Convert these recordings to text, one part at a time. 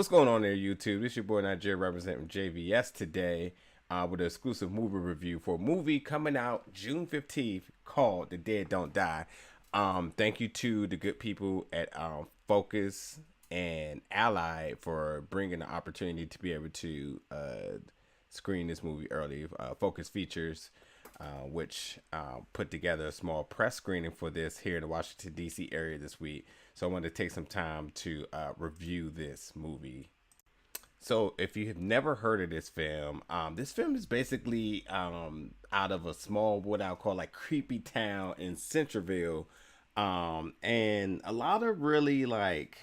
What's going on there, YouTube? This your boy Nigeria representing JVS today with an exclusive movie review for a movie coming out June 15th called The Dead Don't Die. Thank you to the good people at Focus and Allied for bringing the opportunity to be able to screen this movie early. Focus Features, which put together a small press screening for this here in the Washington, D.C. area this week. So I wanted to take some time to review this movie. So if you have never heard of this film is basically out of a small, what I'll call like creepy town in Centerville. And a lot of really like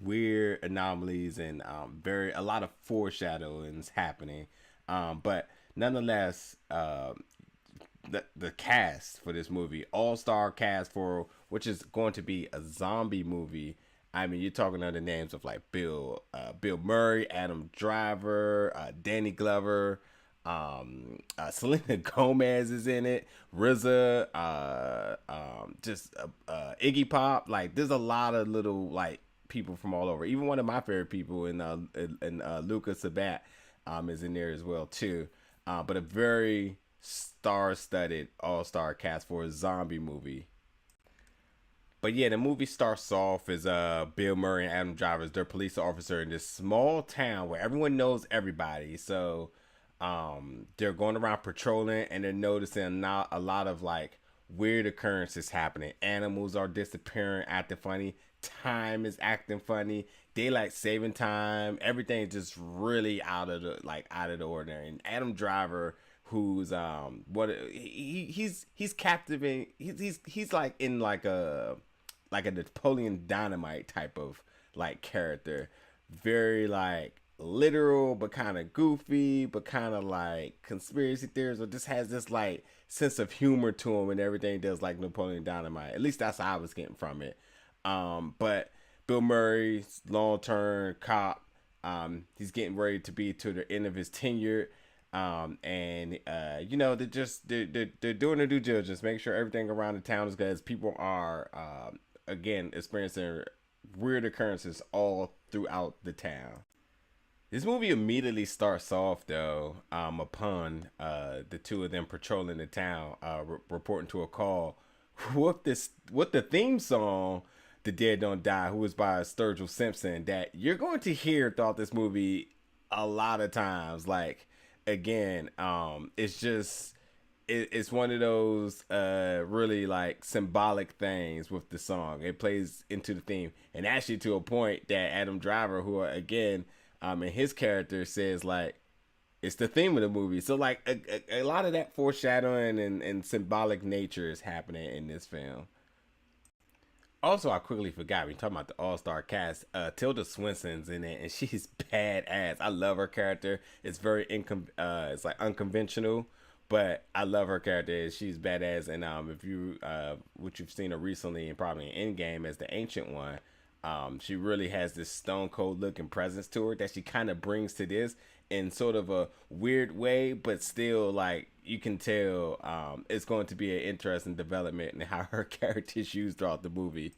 weird anomalies and a lot of foreshadowings happening. But nonetheless, the cast for this movie, all-star cast for which is going to be a zombie movie. I mean, you're talking under names of like Bill Murray, Adam Driver, Danny Glover, Selena Gomez is in it, RZA, Iggy Pop. Like, there's a lot of little like people from all over. Even one of my favorite people in Luca Sabat is in there as well too. But a very star-studded all-star cast for a zombie movie. But yeah, the movie starts off as Bill Murray and Adam Driver, they're police officer in this small town where everyone knows everybody. So they're going around patrolling and they're noticing not a lot of like weird occurrences happening. Animals are disappearing, acting funny. Time is acting funny. Daylight saving time. Everything just really out of the ordinary. And Adam Driver, who's he's captivating. He's like in like a Napoleon Dynamite type of like character, very like literal but kind of goofy, but kind of like conspiracy theories, or just has this like sense of humor to him and everything does like Napoleon Dynamite. At least that's how I was getting from it. But Bill Murray's long-term cop, he's getting ready to be to the end of his tenure. And you know, they're doing their due diligence, make sure everything around the town is good, as people are again experiencing weird occurrences all throughout the town. This movie immediately starts off though upon the two of them patrolling the town, reporting to a call with the theme song "The Dead Don't Die," who was by Sturgill Simpson, that you're going to hear throughout this movie a lot of times. Like, again, it's one of those really like symbolic things with the song. It plays into the theme, and actually to a point that Adam Driver, who again in his character, says like it's the theme of the movie. So like a lot of that foreshadowing and symbolic nature is happening in this film. Also, I quickly forgot, we talking about the all-star cast. Tilda Swinton's in it, and she's badass. I love her character. It's very it's like unconventional, but I love her character. She's badass. And if you what you've seen her recently, and probably in Endgame as the Ancient One, she really has this stone cold look and presence to her that she kind of brings to this in sort of a weird way, but still like you can tell it's going to be an interesting development in how her character is used throughout the movie.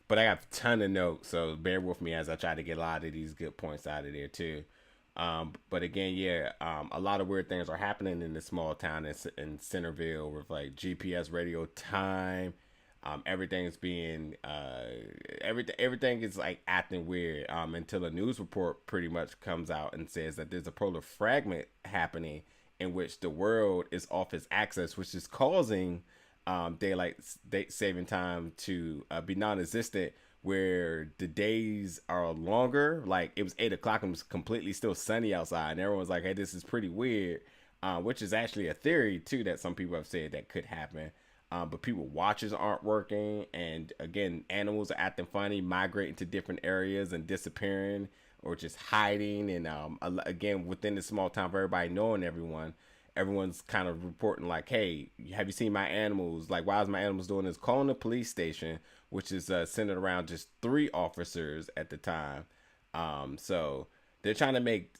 But I got a ton of notes, so bear with me as I try to get a lot of these good points out of there too. But again, yeah, a lot of weird things are happening in this small town in Centerville with like GPS radio time. Everything's being everything is like acting weird until a news report pretty much comes out and says that there's a polar fragment happening in which the world is off its axis, which is causing daylight saving time to be non-existent, where the days are longer. Like, it was 8 o'clock and it was completely still sunny outside, and everyone's like, hey, this is pretty weird, which is actually a theory too that some people have said that could happen. But people watches aren't working, and again, animals are acting funny, migrating to different areas and disappearing or just hiding. And again, within the small town, for everybody knowing everyone's kind of reporting like, hey, have you seen my animals? Like, why is my animals doing this? Calling the police station, which is centered around just 3 officers at the time. So they're trying to make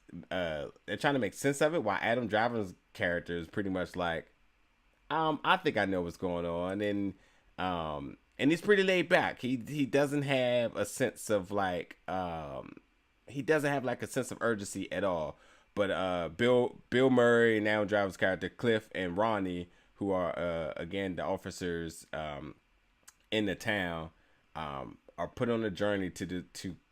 sense of it, while Adam Driver's character is pretty much like, I think I know what's going on, and he's pretty laid back. He doesn't have a sense of like he doesn't have like a sense of urgency at all. But Bill Murray and Adam Driver's character Cliff and Ronnie, who are again the officers in the town, are put on a journey to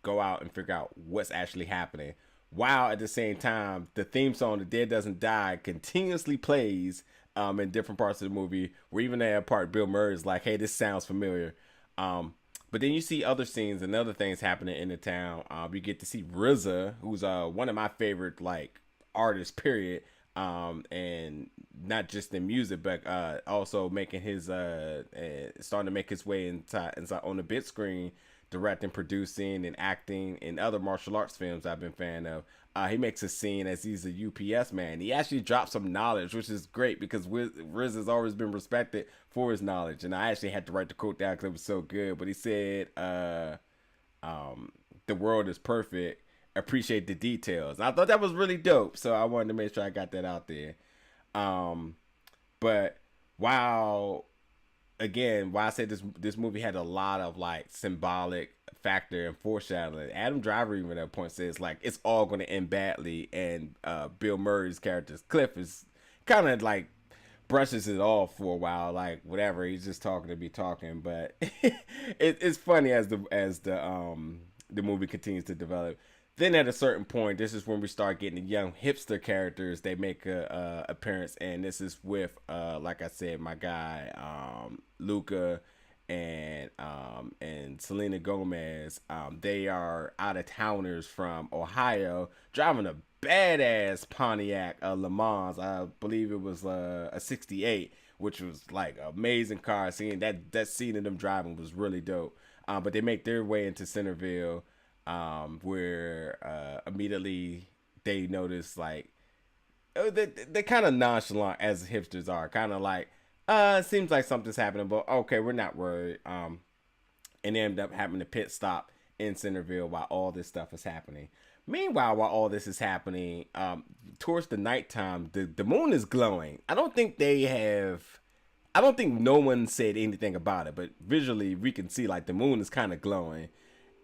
go out and figure out what's actually happening. While at the same time, the theme song "The Dead Doesn't Die" continuously plays in different parts of the movie. Where even at a part, Bill Murray is like, "Hey, this sounds familiar." But then you see other scenes and other things happening in the town. You get to see RZA, who's one of my favorite like artists, period. And not just in music, but also making his starting to make his way inside on the big screen, directing, producing, and acting in other martial arts films I've been a fan of. He makes a scene as he's a UPS man. He actually drops some knowledge, which is great because Riz has always been respected for his knowledge. And I actually had to write the quote down because it was so good. But he said, "The world is perfect. Appreciate the details." And I thought that was really dope. So I wanted to make sure I got that out there. But while why I said this movie had a lot of like symbolic factor and foreshadowing. Adam Driver even at that point says like it's all going to end badly, and Bill Murray's character Cliff is kind of like brushes it off for a while, like whatever. He's just talking to be talking, but it's funny as the movie continues to develop. Then at a certain point, this is when we start getting the young hipster characters. They make a appearance, and this is with, like I said, my guy Luca and Selena Gomez. They are out of towners from Ohio, driving a badass Pontiac Le Mans. I believe it was a '68, which was like an amazing car. Seeing that scene of them driving was really dope. But they make their way into Centerville. Where immediately they notice like they kind of nonchalant as hipsters are, kind of like it seems like something's happening, but okay, we're not worried. And they end up having to pit stop in Centerville while all this stuff is happening. Meanwhile, while all this is happening, towards the nighttime, the moon is glowing. I don't think no one said anything about it, but visually we can see like the moon is kind of glowing.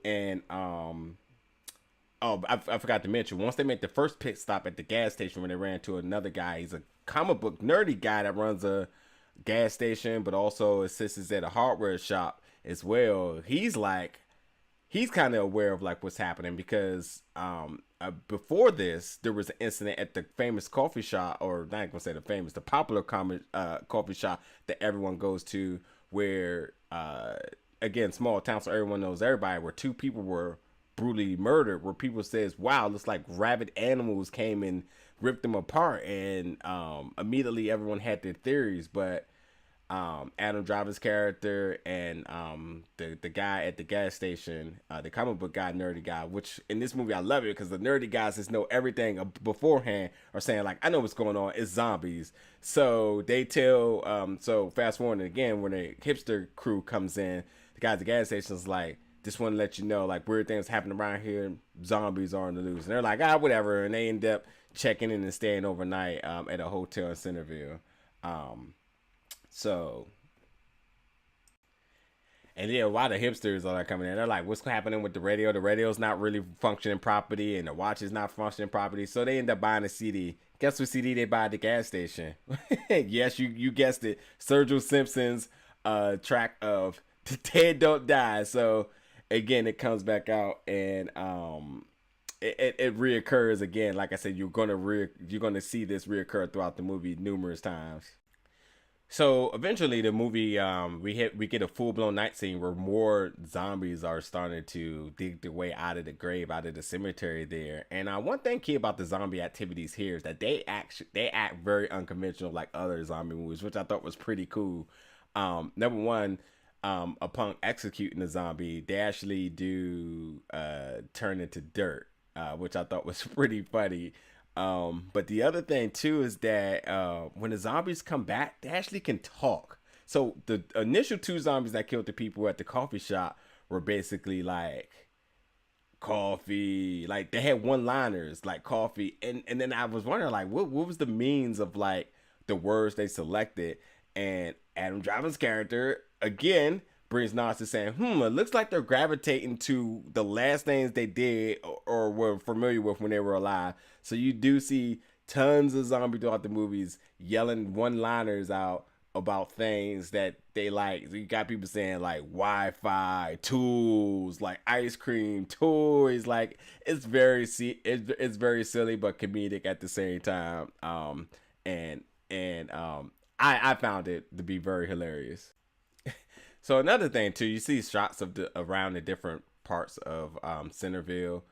And I forgot to mention, once they make the first pit stop at the gas station when they ran to another guy, he's a comic book nerdy guy that runs a gas station but also assists at a hardware shop as well. He's kind of aware of like what's happening because before this there was an incident at the famous coffee shop, or not gonna say the popular coffee shop that everyone goes to, where again, small town, so everyone knows everybody, where two people were brutally murdered, where people says, wow, looks like rabid animals came and ripped them apart. And immediately everyone had their theories, but Adam Driver's character and the guy at the gas station, the comic book guy, nerdy guy, which in this movie I love it because the nerdy guys just know everything beforehand, are saying like, I know what's going on, it's zombies. So they tell, so fast forward again, when the hipster crew comes in, the guy at the gas station is like, just want to let you know, like, weird things happen around here, zombies are on the loose. And they're like, whatever. And they end up checking in and staying overnight at a hotel in Centerville. So, and yeah, while the hipsters are coming in, they're like, what's happening with the radio? The radio's not really functioning properly, and the watch is not functioning properly. So they end up buying a CD. Guess what CD they buy at the gas station? Yes, you guessed it. Sergio Simpson's track of "The Dead Don't Die." So again, it comes back out, and it reoccurs again. Like I said, you're gonna see this reoccur throughout the movie numerous times. So eventually, the movie we get a full blown night scene where more zombies are starting to dig their way out of the grave, out of the cemetery there. And one thing key about the zombie activities here is that they act very unconventional like other zombie movies, which I thought was pretty cool. Number one, upon executing the zombie, they actually do turn into dirt, which I thought was pretty funny. But the other thing too is that when the zombies come back, they actually can talk. So the initial two zombies that killed the people at the coffee shop were basically like coffee, like they had one liners like coffee, and then I was wondering like what was the means of like the words they selected. And Adam Driver's character again brings Nas to saying, it looks like they're gravitating to the last things they did or were familiar with when they were alive. So you do see tons of zombies throughout the movies yelling one-liners out about things that they like. So you got people saying like Wi-Fi, tools, like ice cream, toys. Like it's very silly but comedic at the same time. And I found it to be very hilarious. So another thing too, you see shots of the around the different parts of Centerville,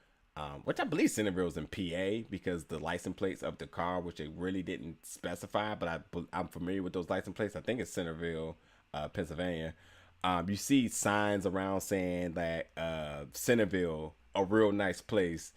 which I believe Centerville is in PA because the license plates of the car, which they really didn't specify, but I'm familiar with those license plates. I think it's Centerville, Pennsylvania. You see signs around saying that Centerville, a real nice place,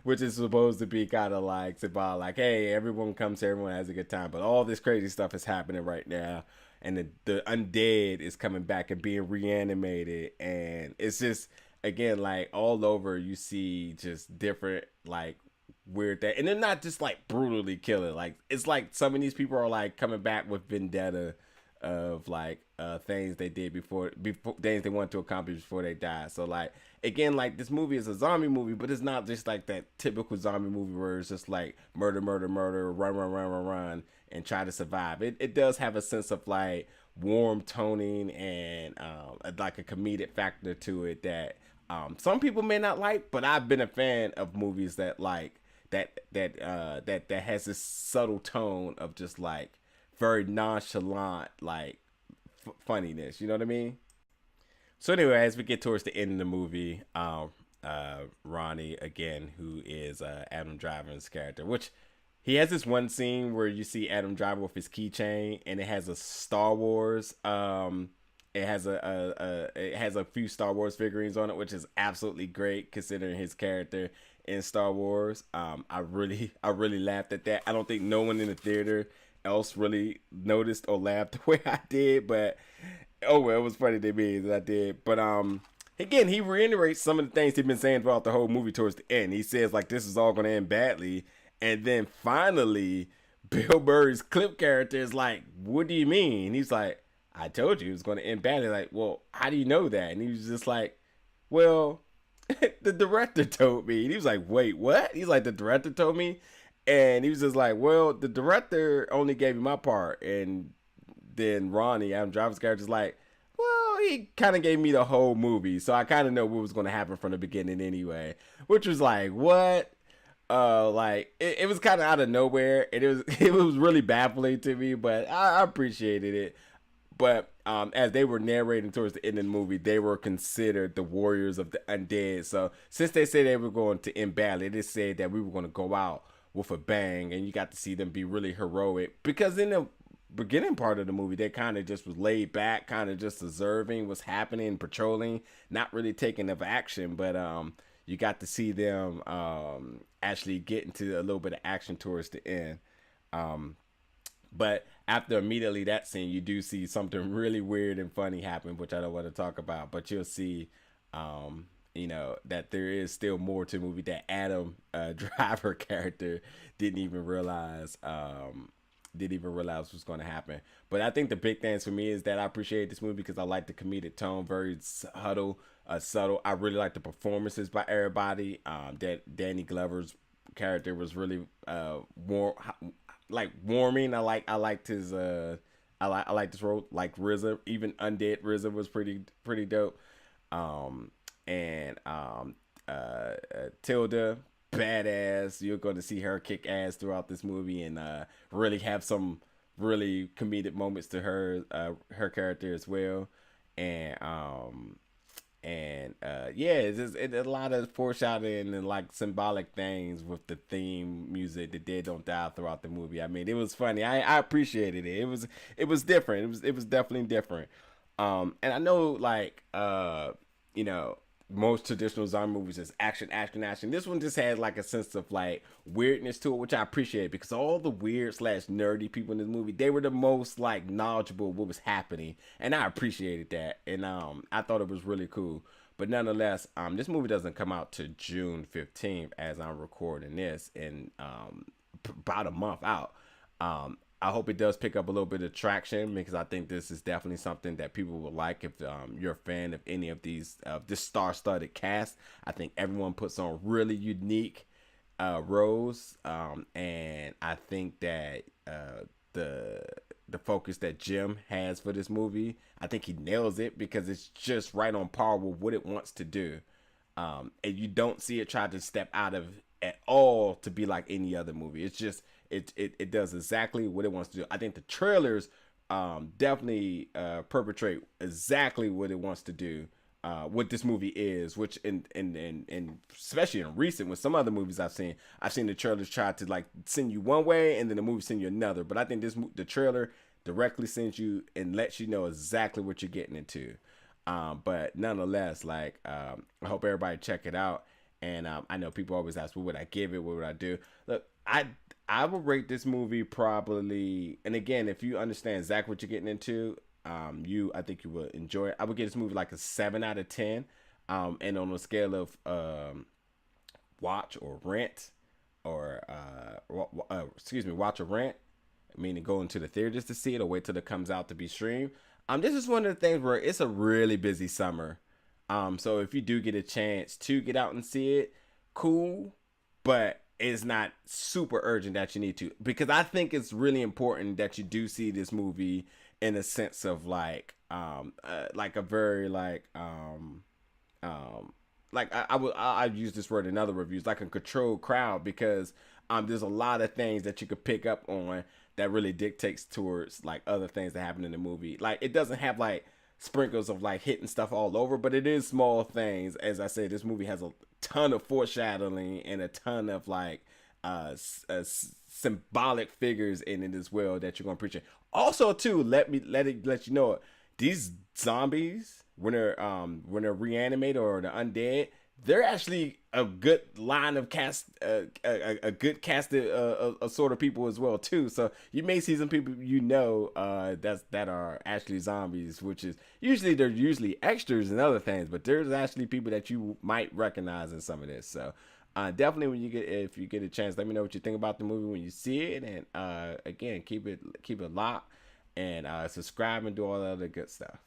which is supposed to be kind of like about like, hey, everyone comes here, everyone has a good time, but all this crazy stuff is happening right now, and the undead is coming back and being reanimated, and it's just again like all over you see just different like weird that, and they're not just like brutally killing, like it's like some of these people are like coming back with vendetta of like things they did before things they wanted to accomplish before they died. So like again, like this movie is a zombie movie, but it's not just like that typical zombie movie where it's just like murder, murder, murder, run, run, run, run, run, and try to survive. It does have a sense of like warm toning and like a comedic factor to it that some people may not like, but I've been a fan of movies that like that has this subtle tone of just like very nonchalant like funniness. You know what I mean? So anyway, as we get towards the end of the movie, Ronnie again, who is Adam Driver's character, which he has this one scene where you see Adam Driver with his keychain, and it has a Star Wars. It has it has a few Star Wars figurines on it, which is absolutely great considering his character in Star Wars. I really laughed at that. I don't think no one in the theater else really noticed or laughed the way I did, but oh well, it was funny to me that I did. But again, he reiterates some of the things he's been saying throughout the whole movie towards the end. He says like this is all going to end badly, and then finally Bill Murray's Clip character is like, what do you mean? He's like, I told you it was going to end badly. Like, well, how do you know that? And he was just like, well, the director told me. And he was like, wait, what? He's like, the director told me? And he was just like, well, the director only gave me my part. And then Ronnie, Adam Driver's character, is like, well, he kind of gave me the whole movie. So I kind of know what was going to happen from the beginning anyway. Which was like, what? Like, it was kind of out of nowhere. And it was really baffling to me, but I appreciated it. But as they were narrating towards the end of the movie, they were considered the warriors of the undead. So since they said they were going to end badly, they said that we were going to go out with a bang, and you got to see them be really heroic. Because in the beginning part of the movie, they kind of just was laid back, kind of just observing what's happening, patrolling, not really taking of action. But you got to see them actually get into a little bit of action towards the end. But after immediately that scene, you do see something really weird and funny happen, which I don't want to talk about. But you'll see, that there is still more to the movie that Adam Driver character didn't even realize was going to happen. But I think the big things for me is that I appreciate this movie because I like the comedic tone, very subtle. I really like the performances by everybody. That Danny Glover's character was really warming. I liked his I like this role. Like RZA, even Undead RZA was pretty dope. Tilda, badass. You're going to see her kick ass throughout this movie and really have some really comedic moments to her character as well. It's a lot of foreshadowing and like symbolic things with the theme music, The Dead Don't Die, throughout the movie. I mean, it was funny. I appreciated it. It was different. It was definitely different. And I know like most traditional zombie movies is action, action, action. This one just had like a sense of like weirdness to it, which I appreciate because all the weird / nerdy people in this movie, they were the most like knowledgeable of what was happening, and I appreciated that. And I thought it was really cool. But nonetheless, this movie doesn't come out to June 15th as I'm recording this, and about a month out. I hope it does pick up a little bit of traction because I think this is definitely something that people will like if you're a fan of any of these this star-studded cast. I think everyone puts on really unique roles, and I think that the the focus that Jim has for this movie, I think he nails it because it's just right on par with what it wants to do, and you don't see it try to step out of at all to be like any other movie. It's just it does exactly what it wants to do. I think the trailers definitely perpetrate exactly what it wants to do. What this movie is, which in especially in recent with some other movies I've seen the trailers try to like send you one way and then the movie send you another. But I think the trailer directly sends you and lets you know exactly what you're getting into. But nonetheless, like I hope everybody check it out. And I know people always ask, what would I give it? What would I do? Look, I would rate this movie probably. And again, if you understand exactly what you're getting into, I think you will enjoy it. I would give this movie like a 7 out of 10. And on a scale of watch or rent, or excuse me, watch or rent, meaning go into the theaters to see it or wait till it comes out to be streamed. This is one of the things where it's a really busy summer. So if you do get a chance to get out and see it, cool, but it's not super urgent that you need to, because I think it's really important that you do see this movie in a sense of like a very I use this word in other reviews, like a controlled crowd, because there's a lot of things that you could pick up on that really dictates towards like other things that happen in the movie. Like it doesn't have like sprinkles of like hitting stuff all over, but it is small things. As I said, this movie has a ton of foreshadowing and a ton of like symbolic figures in it as well that you're gonna appreciate. Also, too, let you know, these zombies when they're reanimated or the undead, they're actually a good line of cast, a good casted sort of people as well too. So you may see some people that are actually zombies, which is they're usually extras and other things, but there's actually people that you might recognize in some of this. So definitely if you get a chance, let me know what you think about the movie when you see it, and again keep it locked and subscribe and do all the other good stuff.